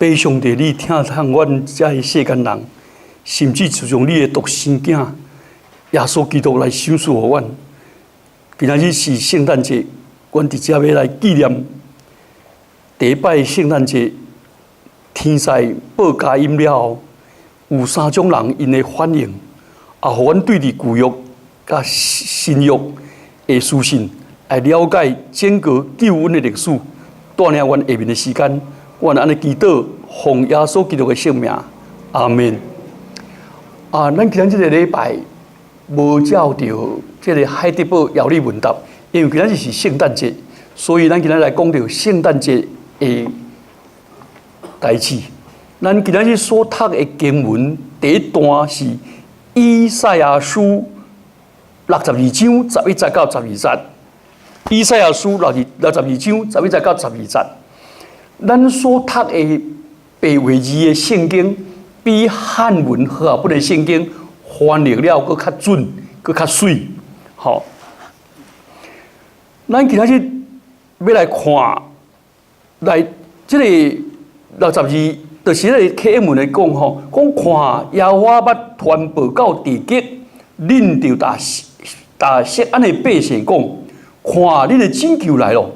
悲上帝，你听从阮遮个世间人，甚至就用你的独生囝耶稣基督来赏赐互阮。今仔日是圣诞节，阮伫遮要来纪念第一摆圣诞节。天使报佳音了后，有3种人因的反应，互阮对伫旧约甲新约的书信来了解整个救恩的历史。带领阮下面的时间，阮安尼祈祷，奉耶稣基督的圣名，阿门。咱今仔日礼拜无照着这个海德堡遥理问答，因为今仔日是圣诞节，所以咱今仔来讲到圣诞节的代志。咱今仔日所读的经文第一段是以赛亚书62章11节到12节。以赛亚书62章11节到12节。咱所读的白话字的圣经，比汉文和合本的圣经翻译了佫较准，佫较水。好，咱今仔日要来看，来这个62，就是那个课文来讲吼，讲看耶和华捌传报到地极，恁就大色安的百姓讲，看恁的拯救来咯，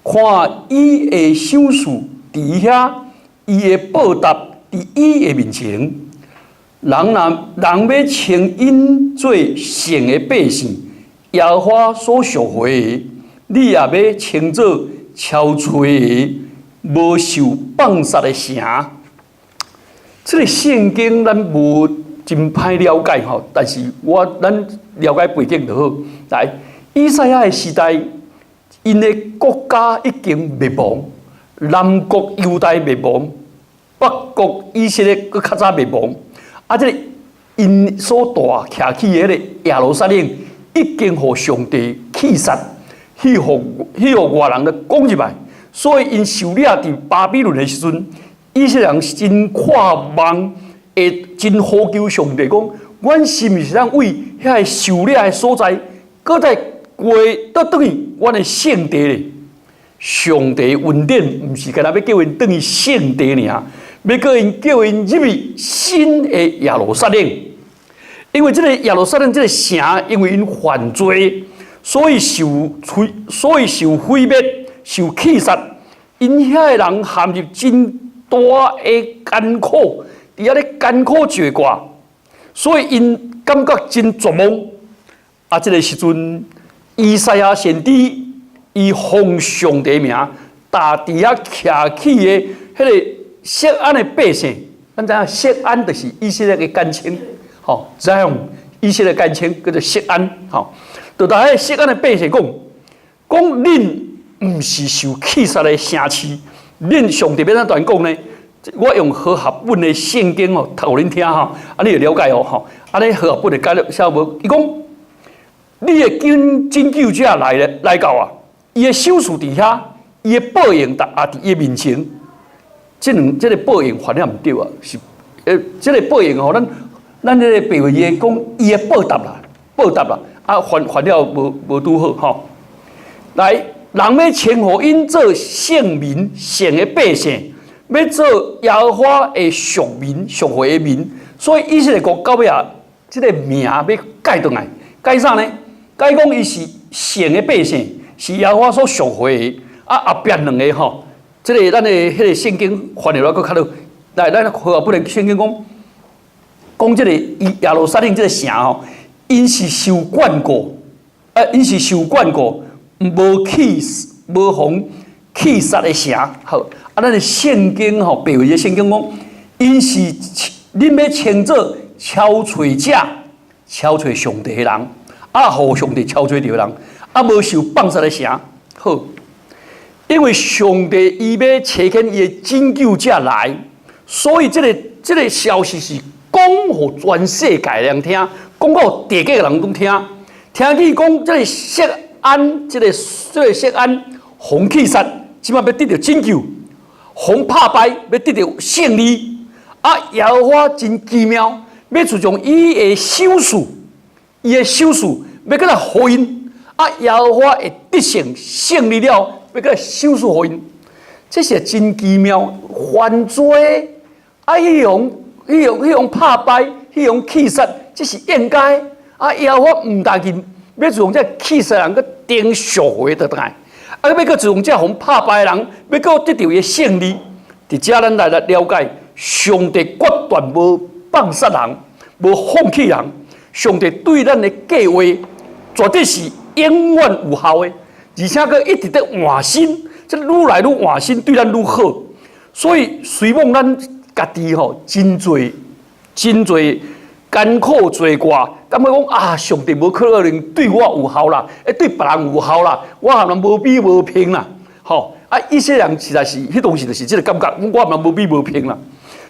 看伊的赏赐伫遐，伊的报答伫伊的面前。人要称因做圣的百姓，耶和华所赎回的，你也要称作憔悴的、无受放杀的城。这个圣经咱无真歹了解吼，但是咱了解背景就好。来，以赛亚的时代，因的国家已经灭亡，南国犹大灭亡，北国以色列佫较早灭亡。这个因所大徛起的迄个耶路撒冷，已经互上帝弃杀，去互外人咧攻入来，所以因受掠伫巴比伦的时阵，以色列人真渴望，会真呼求上帝讲：阮是毋是通为遐个受掠的所在，搁再回倒转去阮的圣地咧？上帝恩典毋是干那要叫因倒去圣地尔。要叫因入去新的耶路撒冷，因为这个耶路撒冷这个城，因为因犯罪，所以受毁灭、受弃杀，因遐个人陷入真大的艰苦，伫遐咧艰苦绝挂，所以因感觉真绝望。这个时阵，以赛亚先知伊奉上帝名，大伫遐徛起的迄个锡安的百姓，咱知影锡安就是以色列的简称，吼，知影以色列简称叫做锡安，吼，就大迄锡安的百姓讲恁毋是受弃杀的城市，恁上帝要怎段讲呢？我用和合本的圣经吼，读互恁听吼，你就了解哦，吼，尼和合本的解了晓无？伊讲，你的拯救者来到啊，伊的赏赐伫遐，伊的报应也伫伊面前。这个报应反正唔对啊，是这个报应吼，咱这个白话字讲伊的报答啦，反了无拄好吼。来，人要称呼因做圣民、圣的百姓，要做耶和华的属民、属回的民，所以以色列国到尾啊，这个名要改转来，改啥呢？改讲伊是圣的百姓，是耶和华所属回的。后壁两个吼。这个咱的迄个圣经翻译了佫较好，来，咱和合本的圣经讲这个耶路撒冷这个城吼，因是受管过，因是受管过，无妨弃杀的城。好，咱的圣经吼，白话的圣经讲，因是恁要称作憔悴者，憔悴上帝的人，互上帝憔悴着人，无受放杀的城。好。因为上帝伊要差遣伊的拯救者来，所以这个消息是讲互全世界人听，讲到地界的人拢听。听见讲这个锡安，这个锡安红气杀，即摆要得到拯救，红拍败要得到胜利。耶和华真奇妙，要自从伊的赏赐，要搁来互因。耶和华会得胜胜利了。要个赏赐互因，这是真奇妙。犯罪，迄种拍败，迄种气杀，这是应该。耶和华唔但见要用这气杀人去定赎回倒来，要个用这互拍败人，要个得到伊胜利。伫遮咱来了解，上帝决断无放杀人，无放弃人。上帝对咱的计划，绝对是永远有效的，而且佫一直在换新，这愈来愈换新，对咱愈好。所以，虽望咱家己真侪艰苦罪过，感觉讲啊，上帝无可能对我有效啦，对别人有效啦，我和人无比无平啦，一些人实在是迄当时就是这个感觉，我嘛无比无平啦。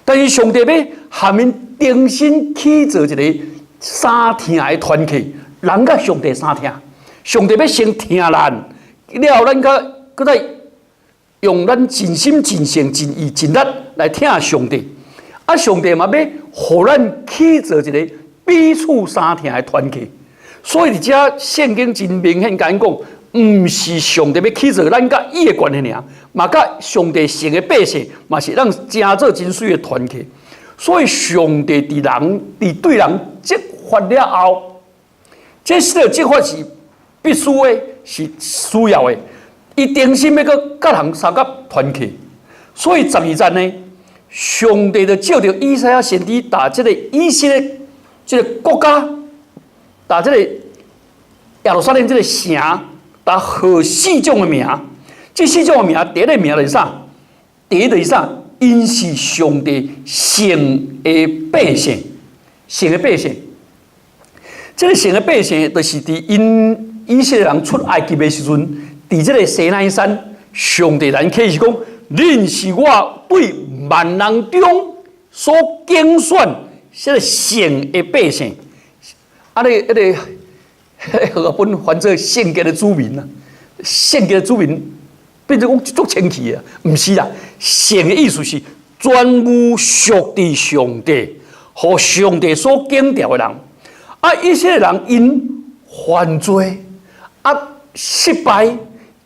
但是上帝要下面重新起造一个三听的团契，人甲上帝三听，上帝要先听咱，了后咱搁再用咱尽心、尽性、尽意、尽力来听上帝。上帝嘛要互咱起造一个彼此三听的团契。所以伫遮圣经真明显讲，毋是上帝要起造咱甲伊的关系尔，嘛甲上帝成的百姓，嘛是咱成做真水的团契。所以上帝伫对人责罚了后，这责罚是必须的，是需要的。伊定心要搁甲人相甲团契。所以12章呢，上帝就照着以赛亚先知打这个以色列这个国家，打这个耶路撒冷这个城，打好4种的名。这4种的名，第一个名就是啥？第一就是啥？因是上帝圣的百姓，圣的百姓。这个圣的百姓，就是伫因以色列人出埃及的时阵，伫这个西奈山，上帝咱启示讲。恁是我对万人中所拣选，这个圣的百姓，和本翻做圣洁的子民啊，圣洁的子民变成讲足清气啊，唔是啦，圣的意思是专务属于上帝，和上帝所拣调的人。一些人因犯罪失败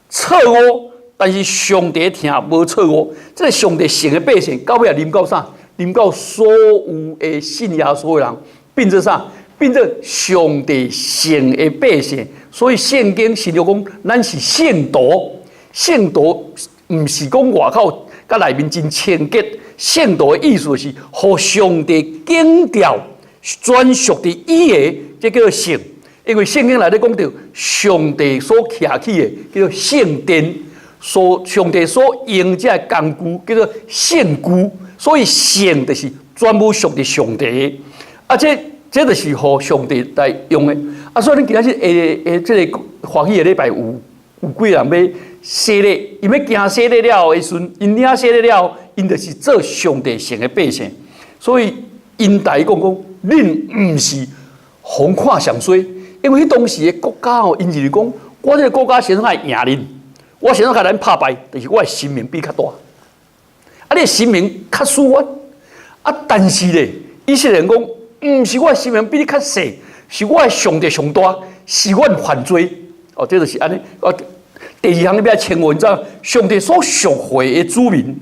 错误。但是上帝听无错误，这个上帝圣的百姓到尾临到啥？临到所有的信耶稣的人，变做啥？变做上帝圣的百姓。所以圣经形容讲，咱是圣徒。圣徒唔是讲外口甲内面真清洁，圣徒的意思是，互上帝拣调专属的伊个，这叫做圣。因为圣经内底讲到，上帝所徛起的叫做圣殿。上帝所用这工具叫做圣具，所以圣就是专门属于上帝的。这就是互上帝来用的。所以恁今日这个欢喜的礼拜有几人要洗礼，因要行洗礼了后的时阵，因领洗礼了后，因就是做上帝圣的百姓。所以因大讲，恁唔是红看上衰，因为迄当时的国家因就是讲，我这个国家先爱赢恁。我想要甲咱拍败，就是我的神明比较大，你的神明较输我，但是咧，以色列人讲，毋是我的神明比你较细，是我的上帝上大，是阮犯罪。这就是安尼。第二项你要称文章，上帝所赎回的子民，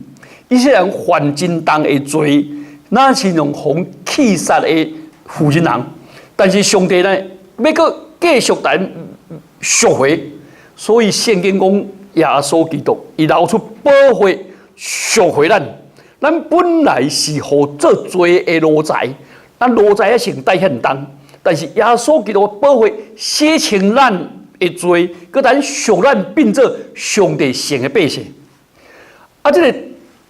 以色列人犯真重的罪，那是用红气杀的负心人，但是上帝呢，要搁继续咱赎回，所以圣经讲。耶稣基督，伊流出宝血赎回咱。咱本来是互做罪的奴才，咱奴才也成带很重。但是耶稣基督宝血洗清咱的罪，佮咱赎咱变做上帝圣的百姓。这个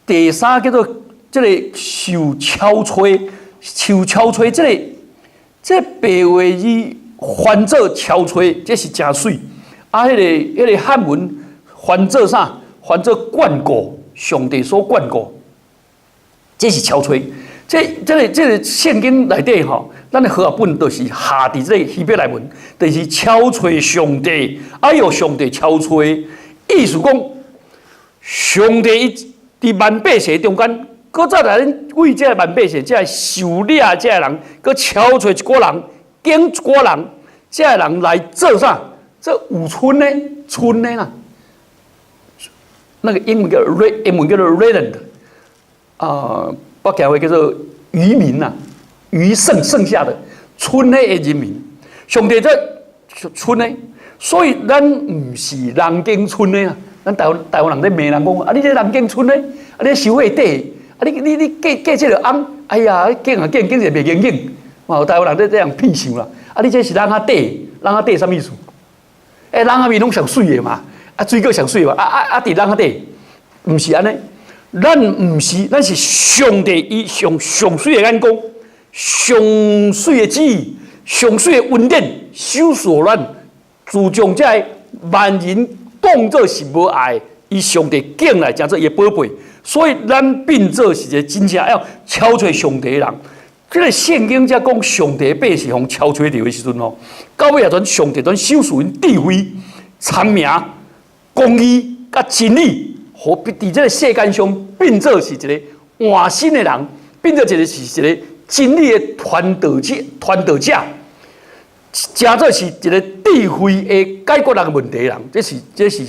第三叫做这个受敲吹，受敲吹，这白话语翻做敲吹，这是真水。迄个汉文。翻做啥？翻做灌过，上帝所灌过，这是敲吹。这个圣经内底咱的和合本都是下伫这个希伯来文，就是敲吹上帝，由上帝敲吹，意思讲上帝伫万百姓中间，搁再来为这万百姓，这受掠这人，搁敲吹一个人，拣一个人，这人来做啥？做有村呢？村呢啦。那个英文叫做 remnant，北教话叫做渔民呐，余剩下的村内的人民，上帝在村内，所以咱唔是人间村的啊。咱台湾人在骂人讲，啊，你这人间村的，啊，你收货底，啊，你嫁这个翁，哎呀，嫁就袂严谨，嘛，台湾人在这样骗想啦。啊，你这是人仔底，人仔底什么意思？人仔面拢上水的嘛，啊，水果上水嘛，伫人仔底，唔是安尼。咱唔是，咱是上帝以上水的眼光，上水的旨意，上水的恩典，收束咱，自将这万人当作是无爱，以上帝敬来当做伊的宝贝，所以咱变做是一个真正要超出上帝的人。这个圣经才讲上帝的百姓互超出着的时阵哦，到尾啊，咱上帝咱收束因智慧、聪明、公义、甲真理。和伫这个世间上变做是一个换新的人，变做一个是一个真理的传导者，加做是一个智慧的解决人问题的人。这是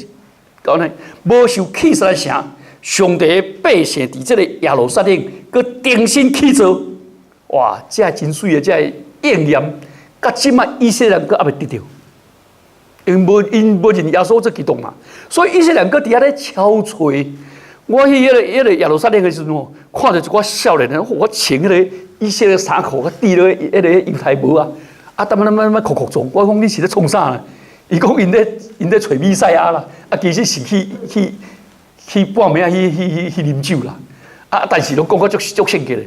讲呢，无受气杀的城，上帝的百姓伫这个耶路撒冷，佮重新起造，哇，这真水的，这应验，甲即卖以色列人佮还袂得到。因无认耶稣做基督嘛，所以以色列人搁伫遐咧憔悴。我去迄个耶路撒冷的时阵，看着一寡少年人，我穿迄个以色列衫裤，我滴落迄个犹太帽啊，他们哭撞。我讲你是咧创啥呢？伊讲因咧找弥赛亚啦，其实是去半暝去啉酒啦。但是拢讲我足圣洁的。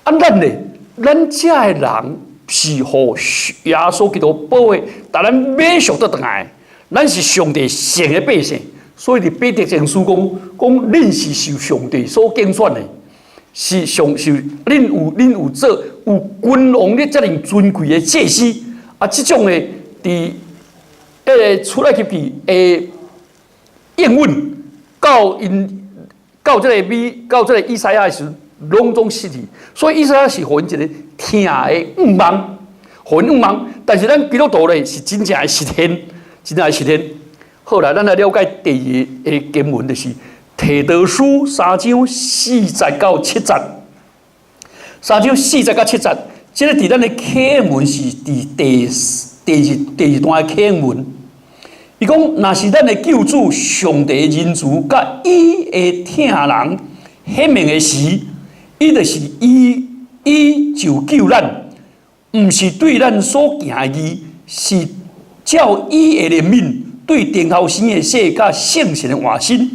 咱遮的人。是互耶稣基督保卫，但咱马上都回来。咱是上帝圣的百姓，所以伫彼得前书讲，恁是受上帝所拣选的，是恁有做有君王的遮尔尊贵的祭司。这种的伫出埃及记的应允到这个以赛亚的时候。拢总失去，所以以赛亚是互因一个听的愿望，互因愿望。但是咱基督徒咧是真正的实现，真正的实现。后来咱来了解第二个经文，就是提多书3章40到7节。3章40到7节，这个伫咱的课文是伫第二段的课文。伊讲，若是咱的救主上帝的仁慈，甲伊会听人显明的时。伊就是伊就救咱，毋是对咱所行的义，是照伊的怜悯，对顶头生的世甲圣神的换心。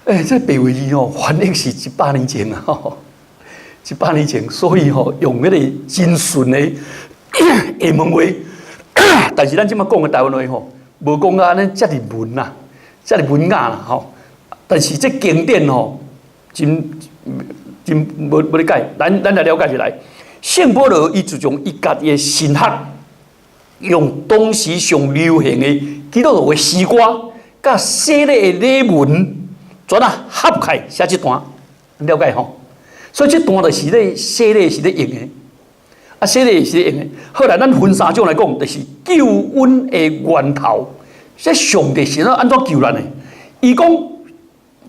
这白话字翻译是100年前啊，100年前，所以用迄个真顺的厦门话，但是咱即马讲的台湾话无讲啊安尼遮尔文啦，遮尔文雅啦但是这经典真无理解，咱来了解起来。圣保罗伊就将伊家己的神学，用当时上流行的基督徒的诗歌，甲西礼的礼文，全合起写这段，了解吼。所以这段就是咧西礼是咧用的，西礼是咧用的。后来咱分3种来讲，就是救恩的源头。这上帝是安怎救咱的？伊讲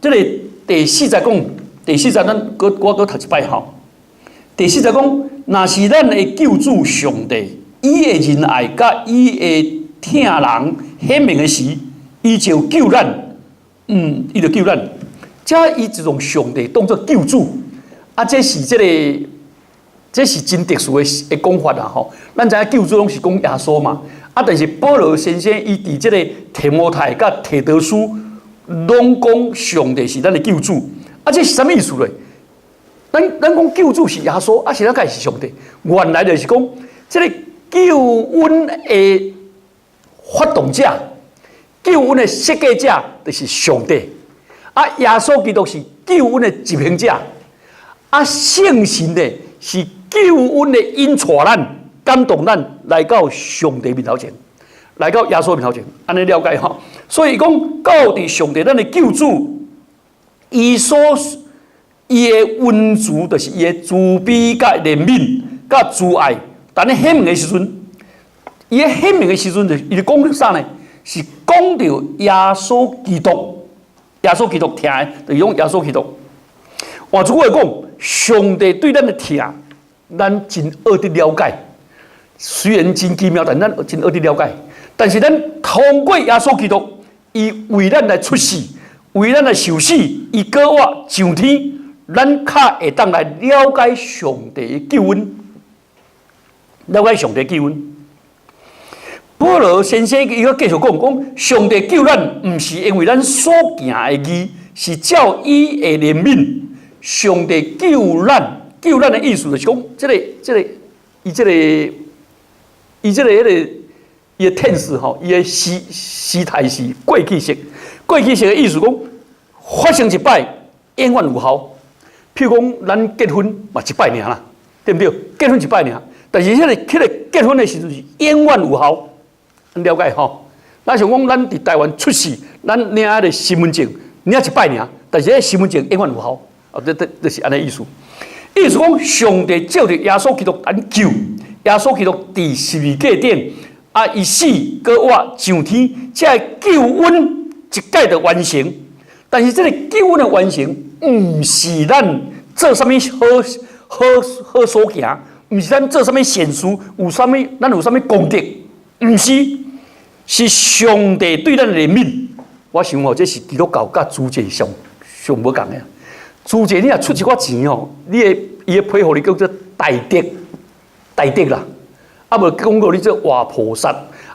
这个。第4节讲，第4节咱我读一摆吼。第4节讲，若是咱的救主上帝，伊的仁爱甲伊的听人显明的时，伊就救咱，伊就救咱。这伊就用上帝当作救主，这是这是真特殊的讲法啦吼。咱知影救主拢是讲耶稣嘛，但是保罗先生伊伫这个提摩太甲提多书。拢讲上帝是咱的救主，这是啥意思咧？咱讲救主是耶稣，是咱家是上帝。原来就是讲，这个救恩的发动者、救恩的设计者，就是上帝。耶稣基督是救恩的执行者，圣神的是救恩的引带咱、感动咱来到上帝面头前。来到耶稣面头前，安尼了解吼。所以讲，到伫上帝咱的救主，伊的温慈，就是伊的慈悲、甲怜悯、甲慈爱。但咧显明的时阵，伊咧显明的时阵，伊就讲啥呢？是讲到耶稣基督，耶稣基督听的，就用耶稣基督。换一句话讲，上帝对咱的听，咱真好的了解。虽然真奇妙，但咱真好的了解。但是咱通过耶稣基督，伊为咱来出世，为咱来受死，伊搁我上天，咱较会当来了解上帝的救恩，了解上帝的救恩。保罗先生伊个继续讲，上帝救咱，毋是因为咱所行的义，是照伊的怜悯。上帝救咱，救咱的意思就是讲，伊的天使吼，伊的时态是过去式。过去式的意思讲，发生一摆永远有效。譬如讲，咱结婚嘛一摆尔啦，对不对？结婚一摆尔，但是迄个结婚的时阵是永远有效。了解吼，咱想讲，咱伫台湾出世，咱领迄个身份证领一摆尔，但是迄身份证永远有效，就是安尼意思。意思讲，上帝照着耶稣基督咱救，耶稣基督伫十字架顶，伊死搁活上天，这救恩一概的完成。但是这个救恩的完成，毋是咱做啥物好所行，毋是咱做啥物善事，咱有啥物功德，毋是。是上帝对咱的怜悯，我想这是基督教甲主节上无共的。主节你若出一寡钱伊会配合你叫做大德啦，无讲过你做活菩萨，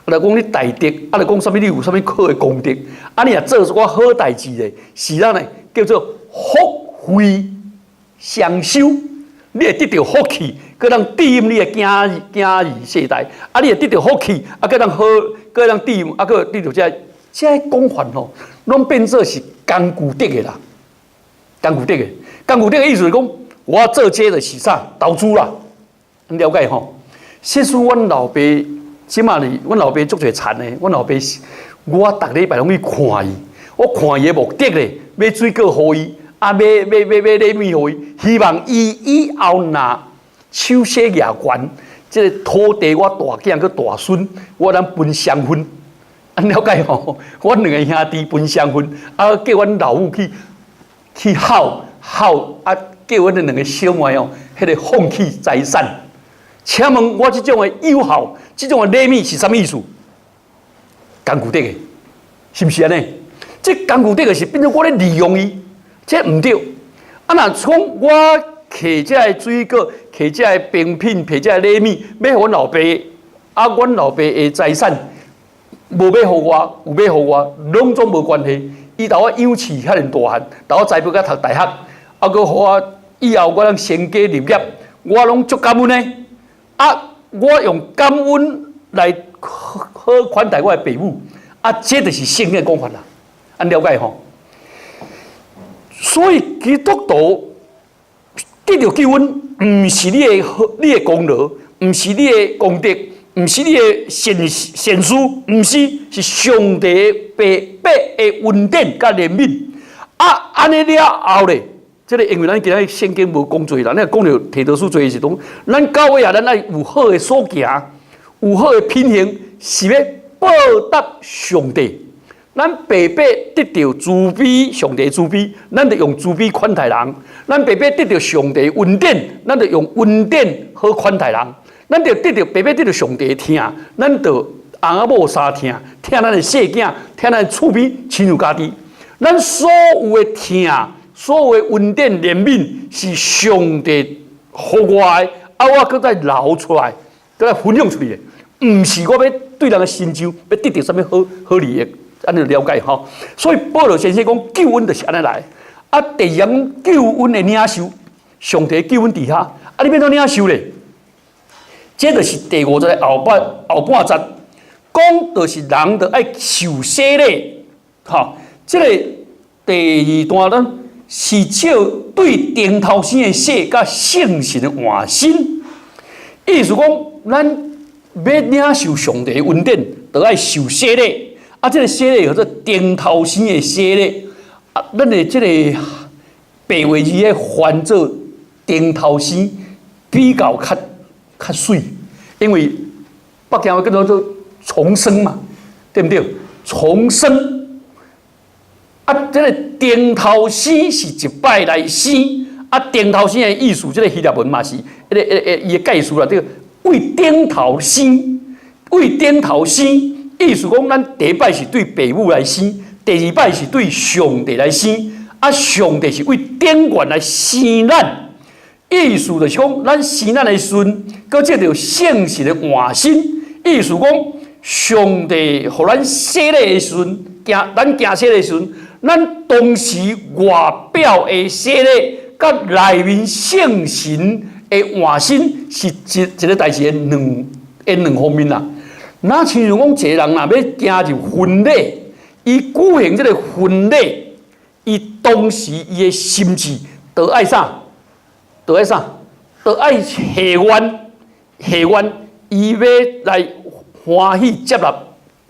就讲你大德，就讲啥物你有啥物好的功德，你若做一寡好代志咧，是咱咧叫做福慧双修，你会得到福气，佮人庇荫你的囝儿世代，你会得到福气，佮人好。个人地，个你就这讲法吼，拢变做是工具德的啦。工具德的意思是讲，我做这个是啥？投资啦，了解吼。其实阮老爸，即马哩，阮老爸足侪田的，阮老爸，我逐礼拜拢去看伊，我看伊的目的咧，买水果互伊，买礼物互伊，希望伊以后若手势牙悬。这个土地，我大囝佮大孙，我咱分双份，了解吼？阮两个兄弟分双份，叫阮老母去耗，叫阮的两个小妹迄个放弃财产。请问我这种的友好，这种的礼物是啥意思？工具德的，是不是安尼？这工具德的是变成我咧利用伊，这毋对。若讲我。摕这个水果，摕这个饼品，摕这个礼物，要互阮老爸，阮老爸的财产，无要互我，有要互我，拢总无关系。伊甲我养饲遐尼大汉，甲我栽培甲读大学，佮互我以后我通升家立业，我拢足感恩的。我用感恩来好款待我的父母，这就是圣经的讲法啦。了解吼？所以基督徒。得到救恩，毋是你的功劳，毋是你的功德，毋是你的善事，毋是上帝白白的恩典甲怜悯。安尼了后咧，这个因为咱今日圣经无讲多啦，咱讲到提多书做是讲，咱教会咱爱有好的所行，有好的品行，是要报答上帝。咱白白得到慈悲，上帝慈悲，咱就用慈悲款待人；咱白白得到上帝恩典，咱就用恩典好款待人。咱就白白得到上帝听，咱就翁仔某三听咱的细囝，听咱的厝边亲友家己。咱所有的听，所有的恩典怜悯，是上帝予我的，我搁再留出来，搁再分享出去的，毋是我要对人的心上要得到什么好利益。安尼了解吼，所以保罗先生讲救恩就是安尼来。第二样救恩的领受，上帝救恩底下，你变怎领受咧？这就是第5节后半节，讲就是人就爱受洗咧。这个第2段呢，是照对顶头生的洗甲圣神的换新，意思讲咱要领受上帝的恩典，就爱受洗咧。这个洗礼叫做顶头生的洗礼，咱的这个白话字咧翻做顶头生，比较较水，因为北京话叫做重生嘛，对不对？重生，这个顶头生是一摆来生，顶头生的意思，这个希腊文嘛是，伊的概述啦，这个为顶头生，为顶头生，意思讲，咱第一摆是对父母来生，第二摆是对上帝来生，上帝是为顶元来生咱，意思就是讲，咱生咱的孙，搁接着圣神的换身，意思讲，上帝互咱洗礼的孙，咱行洗礼的孙。咱同时外表的洗礼，甲内面圣神的换身是一个代志的两方面啦。那亲像讲，一个人若要行入婚礼，伊举行这个婚礼，伊同时伊的心智都爱啥？都爱啥？都爱下愿，伊要来欢喜接纳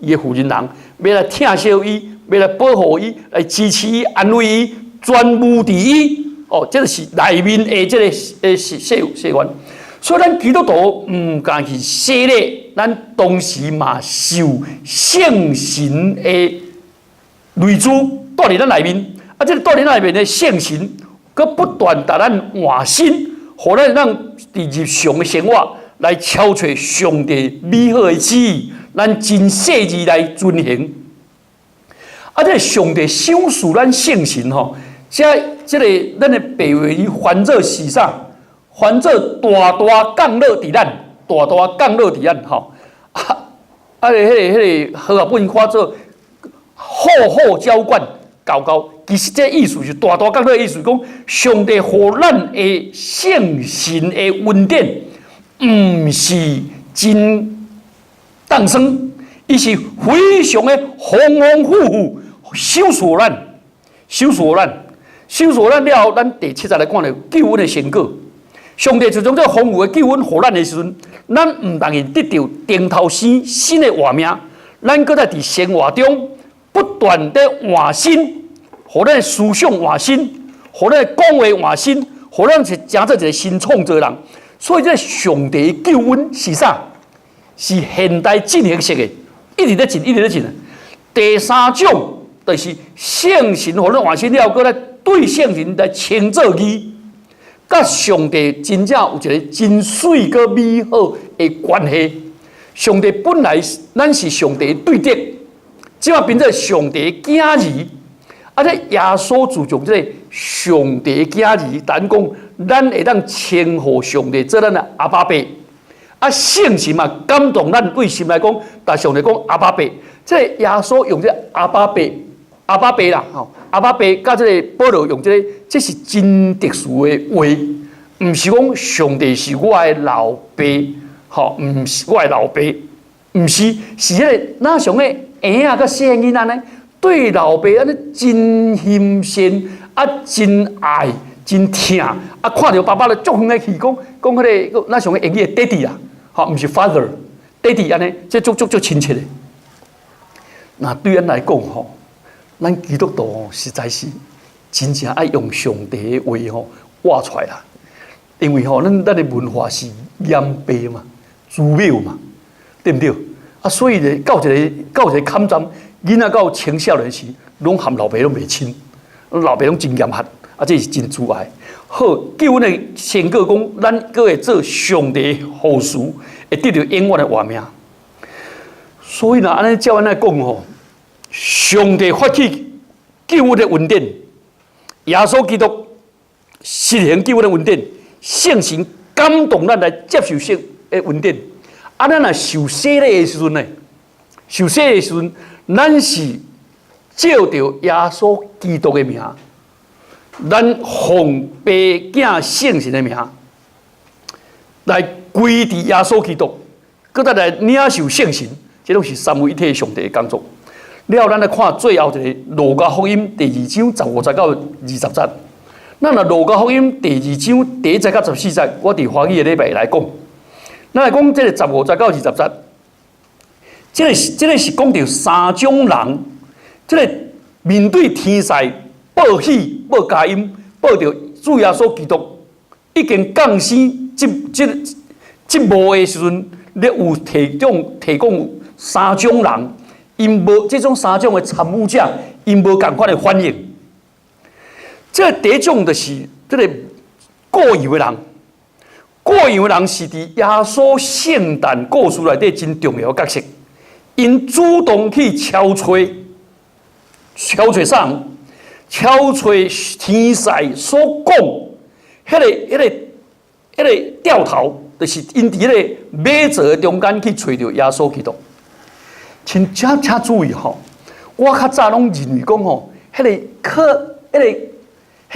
伊的妇人人，要来疼惜伊。要来保护伊，来支持伊、安慰伊、专务伫伊。这就是内面的这个誓愿。所以咱基督徒唔敢去洗礼，咱同时嘛受圣神的内住带伫咱内面。这个带伫咱内面的圣神，佮不断带咱换新，互咱让伫日常的生活来超出上帝美好的旨意，咱真细致来遵行。这个上帝赏赐咱圣神吼，这个咱的白话语翻做是啥？翻做大大降落伫咱，大大降落伫咱吼。迄个和合本看做厚厚浇灌高高，其实这意思是大大降落的意思，讲上帝互咱的圣神的恩典，唔是真诞生，伊是非常的丰丰富富。收束咱了后，咱第7节来看到救恩的成果。上帝就将这丰富的救恩给咱的时阵，咱唔但得到顶头新的活命，咱搁在生活中不断的换新，给咱的思想换新，给咱的讲话换新，给咱是成做一个新创造人。所以这上帝的救恩是啥？是现代进行式的，一直在进。第3种。就是圣神互咱换新了，搁来对圣神来称作义，甲上帝真正有一个真水搁美好的关系。上帝本来咱是上帝的对敌，即马变做上帝的囝儿。这耶稣自从这个上帝的囝儿，咱讲咱会当称呼上帝做咱的阿爸爸。圣神嘛感动咱对心来讲，但上帝讲阿爸爸，这耶稣用这阿爸爸。阿爸爸啦，阿爸爸甲这个保罗用这是真特殊的话，唔是讲上帝是我的老爸，唔是我的老爸，唔是，是迄个哪像个婴仔甲小囡仔呢？对老爸安尼真欣善，真爱，真疼，看到爸爸咧足远的去讲迄个哪像个英语的 daddy 啦，唔是 father，daddy 安尼，这足亲切的。那对咱来讲咱基督徒实在是真正爱用上帝的话画出来啦，因为咱的文化是严卑嘛、自谬嘛，对不对？所以咧，到一个坎站，囡仔到青少年时，拢含老爸拢袂亲，老爸拢真严苛，这是真自爱。好，救恩的成果讲，咱搁会做上帝的后事，会得到永远的活命。所以呢，安尼照安尼讲上帝发起救恩的恩典，耶稣基督实行救恩的恩典，圣神感动咱来接受圣的恩典。咱若受洗礼的时阵呢，受洗的时阵，咱是照着耶稣基督的名，咱奉爸囝圣神的名来归伫耶稣基督，搁再来领受圣神，这拢是三位一体上帝的工作。了，咱来看最后一个《路加福音》第2章15节到20节。咱《路加福音》第2章第1节到14节，我伫华语的礼拜来讲。咱来讲这个15节到20节，这个是讲到3种人，这个面对天灾报喜报佳音，报着主耶稣基督已经降生这幕的时阵，咧有提供3种人。因无这种三种的参与者，因无共款的反应。这第一种就是这个过油的人，过油的人是伫耶稣圣诞故事内底真重要的角色，因主动去敲吹啥人？敲吹天使所讲，迄个调头，就是因伫迄个马槽中间去找到耶稣基督。请注意吼，我较早拢认为讲吼，迄个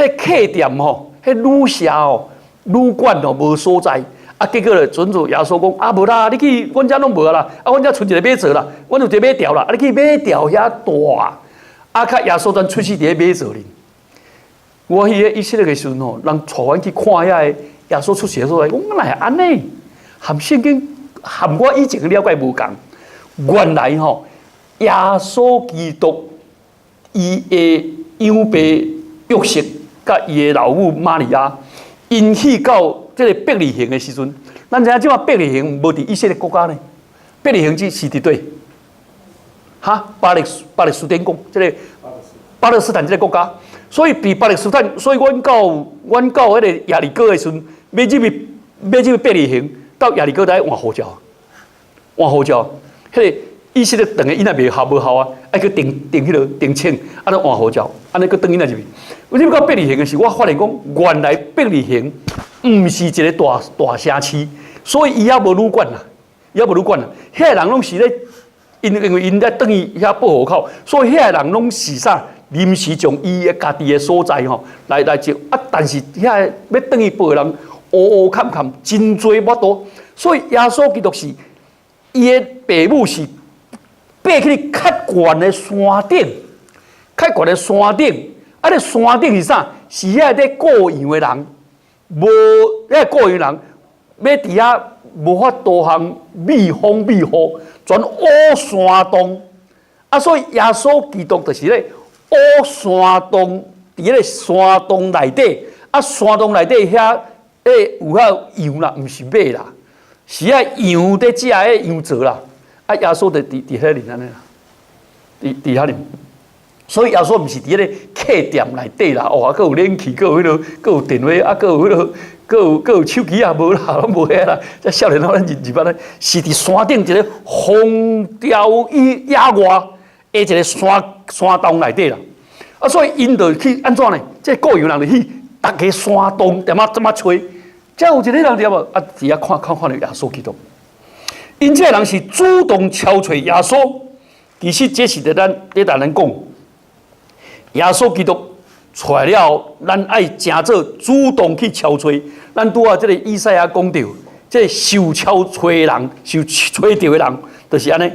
客店吼，迄旅社吼、旅馆吼无所在，啊，结果咧准做耶稣讲啊，无啦，你去阮遮拢无啦，啊，阮遮剩一个马槽啦，阮有一个马条啦，啊，你去马条遐大。啊！较耶稣专出世伫咧马槽里。我迄个以色列个时阵吼，人带阮去看遐个耶稣出世的所在，讲哪会安尼？含圣经含我以前了解无共。原来吼，耶稣基督伊的养爸约瑟，甲伊的老母玛利亚，因去到这个伯利恒的时阵，咱知影即马伯利恒无伫以色列国家呢，伯利恒是伫对。哈，巴勒斯坦讲，这个巴勒斯坦这个国家，所以比巴勒斯坦，所以阮到迄个亚里哥的时阵，要入伯利恒到亚里哥来换护照，迄个以色列等个因也无效啊，爱去订迄个订签，啊，换护照，安尼去等因来入去。我入到伯利恒的时候，我发现讲，原来伯利恒毋是一个大城市，所以伊也无旅馆啦，遐人拢是咧。因为因咧等于遐报户口，所以遐人拢是啥临时将伊个家己的所在吼来接啊。但是遐要等于报人坎真多无多，所以耶稣基督是伊的父母是爬去较悬的山顶，啊！咧山顶是啥？是遐咧过洋的人，无遐过洋人要伫遐无法度通避风避雨。全乌山洞，啊，所以耶稣基督就是咧乌山洞，伫迄个山洞内底，啊，山洞内底遐有遐羊啦，毋是马啦，是遐羊在食迄羊槽啦，啊，耶稣就伫遐里安尼啦，伫遐里，所以耶稣毋是伫迄个客店内底啦，哦，佮有冷气，佮有迄落，佮有电话，啊，佮有迄落。佮有手机啊，无啦，拢无遐啦。这少年仔咱日捌咧，是伫山顶一个风调野外的一个山洞内底啦。啊，所以因就去安怎呢？这过洋人就去逐个山洞点怎么吹？才有一个人对无？啊，伫遐看到耶稣基督。因这个人是主动敲吹耶稣，其实这是咱讲，耶稣基督。出来了，咱爱真做主动去敲吹。咱拄啊，这个以赛亚讲到，这受敲吹的人，受吹着的人，就是安尼。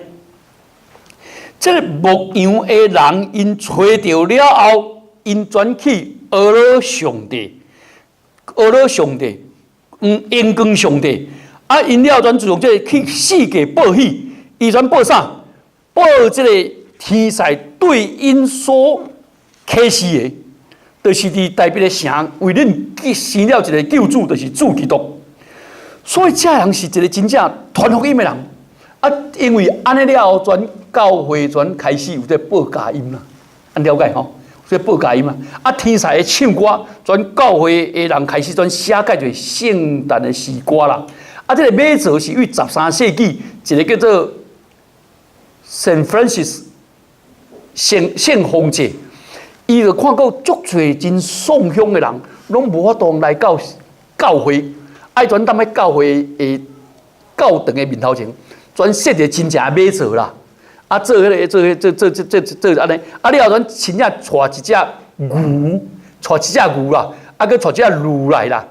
这个牧羊的人，因吹着了后，因转去阿拉上帝，因光上帝。啊，因了转自从这个去世界报喜，伊转报啥？报这个天使对因所启示的。就是伫代表的城为恁生了一个救主，就是主基督。所以这人是一个真正传福音的人啊！因为安尼了后，全教会全开始有在报佳音啦，安了解吼？有在报佳音啊！啊，天使的唱歌，全教会的人开始全写解做圣诞的诗歌啦。啊，这个马槽是于13世纪一个叫做Saint Francis 圣方济。伊就看到足侪真送香的人，拢无法度来到教会，爱全踮喺教会的教堂的面头前，全设一个真正的马槽啦。啊，做迄个安尼，啊，你后全亲仔带一只牛啦，啊，佮带一只驴来啦，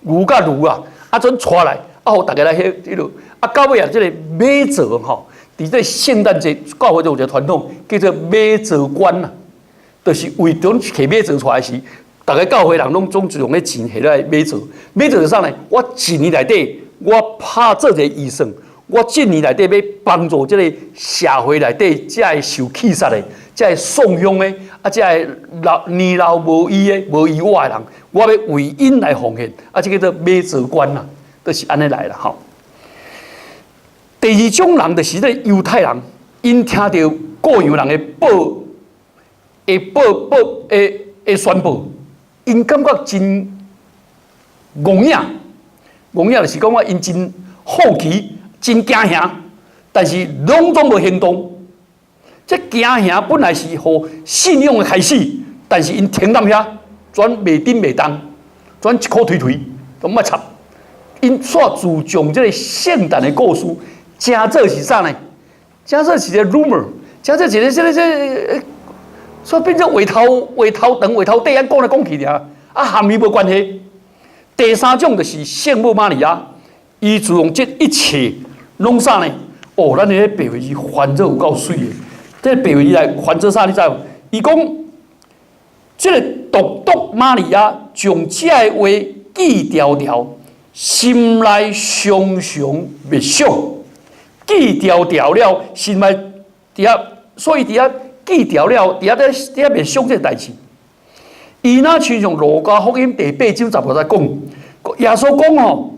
牛甲驴啊，啊，全带来，啊，互大家来迄落，啊，到尾啊，这个马槽吼，伫这圣诞节教会就有一个传统，叫做马槽观啦。就是为着摕马槽出来时，大家教会人拢总是用咧钱摕来马槽。马槽是啥呢？我一年内底，我拍做一个预算，我一年内底要帮助这个社会内底，才会受气杀的，才会送香的，啊，才会年老无依的、无依我的人，我要为因来奉献，啊，这个叫做马槽观啦，就是安尼来啦吼。第二种人就是咧犹太人，因听到各样人的宣布，因感觉真戆影，戆影就是讲我因真好奇、真惊吓，但是拢总无行动。这惊吓本来是互信仰的开始，但是因停淡遐，转袂顶袂动，转一口推推，都莫插。因煞自将这个圣诞的故事，真做是啥呢？真做是一个 rumor， 真做一个这，所以变成话头长、话头短，讲来讲去尔，含伊无关系。第三种就是圣母玛利亚，伊自用这一切拢啥呢？哦，咱的白话字翻做有够水的。这白话字来翻做啥？你知无？伊讲，这个独玛利亚将这个话记条条，心内常常默想，记条条了，心内伫遐，所以伫遐记条了，伫遐默想这代志。伊那亲像路加福音第8章10节讲，耶稣讲吼，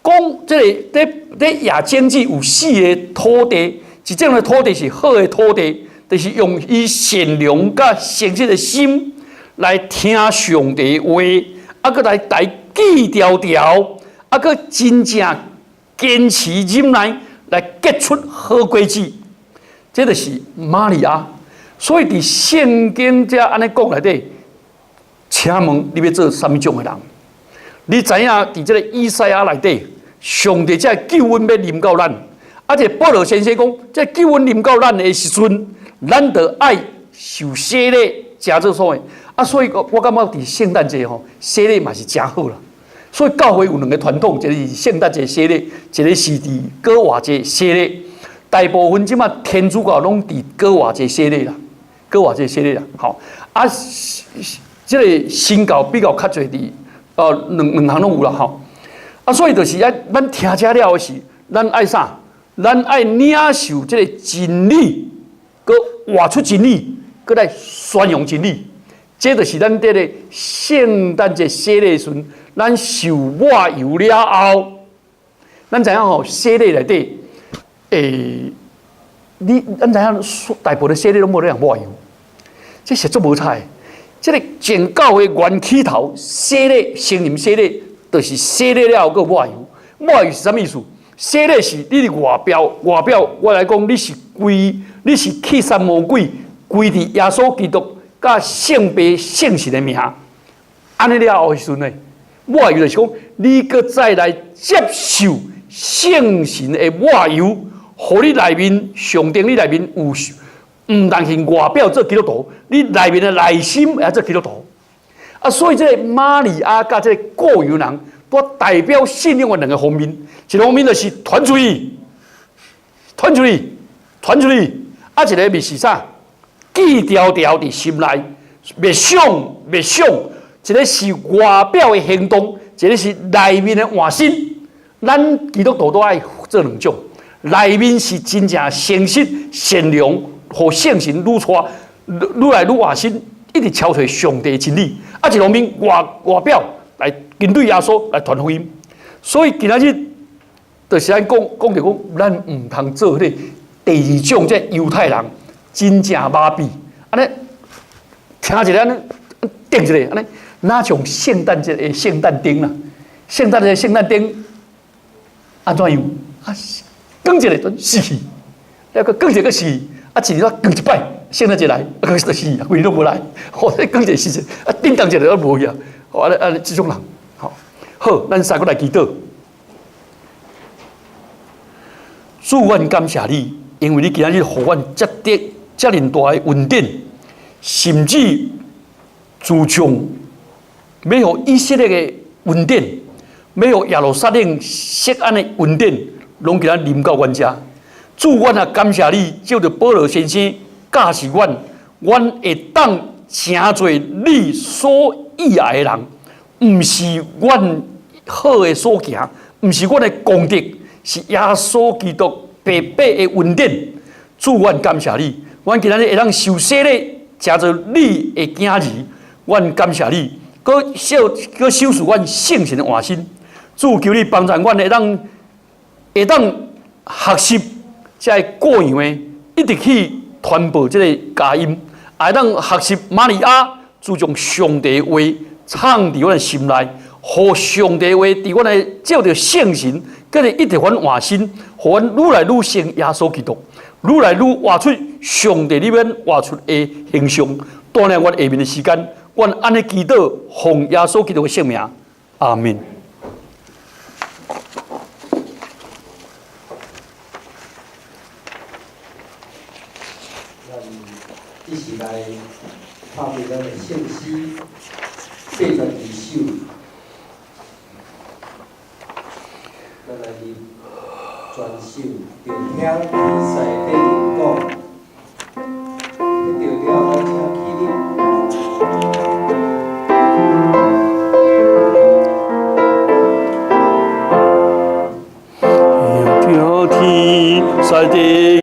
讲这个在亚经济有4个土地。一种的土地是好的土地，就是用伊善良甲诚实的心来听上帝话，搁来记条条，搁真正坚持忍耐来结出好果子。这就是玛利亚。所以伫圣经遮安尼讲内底，请问你要做什么种的人？你知影伫这个以赛亚内底，上帝这救恩要临到咱。这保罗先生讲，这救恩临到咱的时阵，咱得爱受洗礼，真做所谓。所以我感觉伫圣诞节吼，洗礼嘛是真好啦。所以教会有2个传统，一个是圣诞节洗礼，一个是伫歌华节洗礼。大部分即马天主教拢伫歌华节洗礼啦，歌华节洗礼啦。好，这个新教比较较侪伫两项拢有啦。吼，所以就是咱听遮了的是，咱爱啥？咱爱领受这个真理，搁活出真理，搁来宣扬真理。这就是咱这个圣诞节洗礼时阵，咱受抹油了后，咱知影吼，洗礼内底，咱知影大部分的洗礼拢无咧用抹油，这是足无彩。这个正教的原起头，洗礼、圣灵洗礼，就是洗礼了后搁抹油。抹油是啥意思？洗礼是你的外表，我来讲，你是弃杀魔鬼，归伫耶稣基督甲圣父圣神的名。安尼了后的时阵呢，抹油就是讲，你搁再来接受圣神的抹油，互你内面上帝，你内面有唔但是外表做基督徒，你内面的内心也做基督徒。所以这个玛利亚甲这个各样人，都代表信仰的2个方面。一个方面就是传出去，一个面是啥？记条条伫心内，默想。一个是外表的行动，一个是内面的换心。咱基督徒都爱做2种，内面是真正诚实、善良，互圣神愈来愈换心，一直超出上帝的真理。一方面外表来跟对耶稣来传福音。所以今仔日。就是咱讲着讲，咱唔通做迄个第2种，即犹太人真正麻痹，安尼听一个安尼定一个安尼，哪像圣诞节的圣诞灯啦？圣诞节圣诞灯安怎样？更一个就死去，那个更一个死，一年再更一摆，圣诞节来，可是就死，规年都无来，再更一个死，叮当一个都无去啊！安尼这种人，好，咱三个来祈祷。主，阮感谢你，因为你今仔日予阮接得遮尔大的恩典，甚至自从没有以色列的恩典，没有耶路撒冷锡安的恩典，拢给咱临到阮遮。主，阮也感谢你，照着保罗先生教示阮会当诚做你所喜爱的人，毋是阮好的所行，毋是阮的功德。是耶稣基督白白的恩典，主，阮感谢你，阮今仔日会当受洗礼，诚做你的囝儿，阮感谢你，搁守护阮圣神的换心，主，求你帮助阮会当学习才会过样的，一直去传播这个佳音，也当学习玛利亚，注重上帝的话藏伫阮的心内，互上帝的话伫阮的照着圣神，搁咧一直阮换心，互阮愈来愈像耶稣基督，愈来愈活出上帝里面活出的形象。锻炼阮下面的时间，阮安尼祈祷，奉耶稣基督的圣名，阿门。一起来发表咱的信息，42首，咱来念全首，就听比赛顶讲。